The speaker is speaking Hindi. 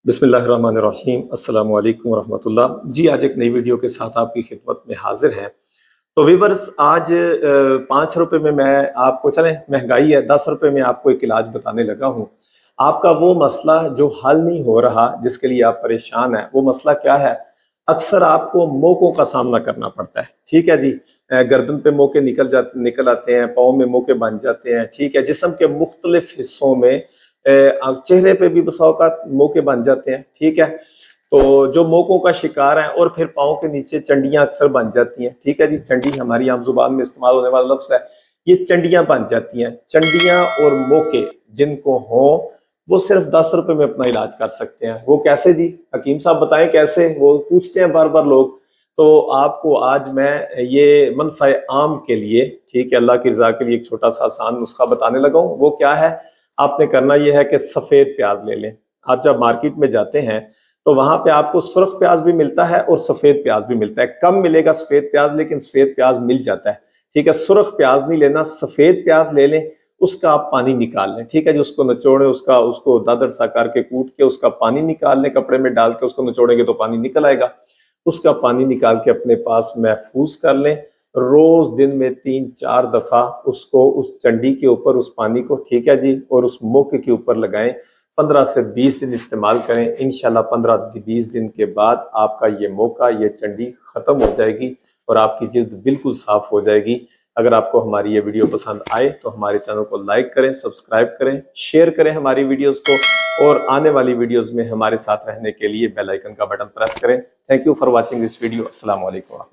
बिस्मिल्लाहिर्रहमानिर्रहीम अस्सलामु अलैकुम वरहमतुल्लाह। जी, आज एक नई वीडियो के साथ आपकी खिदमत में हाजिर हैं। तो व्यूअर्स, आज 5 रुपए में मैं आपको, चलें महंगाई है, 10 रुपए में आपको एक इलाज बताने लगा हूँ। आपका वो मसला जो हल नहीं हो रहा, जिसके लिए आप परेशान हैं, वो मसला क्या है? अक्सर आपको मोकों का सामना करना पड़ता है। ठीक है जी। गर्दन पे मोके निकल आते हैं, पाँव में मोके बन जाते हैं। ठीक है, जिस्म के मुख्तलिफ हिस्सों में, चेहरे पे भी बसा औकात मोके बन जाते हैं। ठीक है, तो जो मोकों का शिकार है, और फिर पाँव के नीचे चंडियां अक्सर बन जाती हैं। ठीक है जी, चंडी हमारी आम जुबान में इस्तेमाल होने वाला लफ्ज है। ये चंडियां बन जाती हैं। चंडियां और मोके जिनको हों, वो सिर्फ 10 रुपए में अपना इलाज कर सकते हैं। वो कैसे जी? हकीम साहब बताएं कैसे, वो पूछते हैं बार बार लोग। तो आपको आज मैं ये मनफ़ा आम के लिए, ठीक है, अल्लाह की रजा के लिए एक छोटा सा आसान नुस्खा बताने लगा हूँ। वो क्या है? आपने करना यह है कि सफेद प्याज ले लें। आप जब मार्केट में जाते हैं तो वहां पे आपको सुर्ख प्याज भी मिलता है और सफेद प्याज भी मिलता है। कम मिलेगा सफेद प्याज, लेकिन सफेद प्याज मिल जाता है। ठीक है, सुर्ख प्याज नहीं लेना, सफेद प्याज ले लें। उसका आप पानी निकाल लें। ठीक है जी, उसको निचोड़े, उसको दादर सा करके कूट के उसका पानी निकाल लें। कपड़े में डाल के उसको निचोड़ेंगे तो पानी निकल आएगा। उसका पानी निकाल के अपने पास महफूज कर लें। रोज दिन में 3-4 दफा उसको, उस चंडी के ऊपर उस पानी को, ठीक है जी, और उस मोके के ऊपर लगाएं। 15 से 20 दिन इस्तेमाल करें। इंशाल्लाह 15-20 दिन के बाद आपका ये मोका, ये चंडी खत्म हो जाएगी और आपकी जिल्द बिल्कुल साफ हो जाएगी। अगर आपको हमारी ये वीडियो पसंद आए तो हमारे चैनल को लाइक करें, सब्सक्राइब करें, शेयर करें हमारी वीडियोस को, और आने वाली वीडियोस में हमारे साथ रहने के लिए बेल आइकन का बटन प्रेस करें। Thank you for watching this video. अस्सलाम वालेकुम।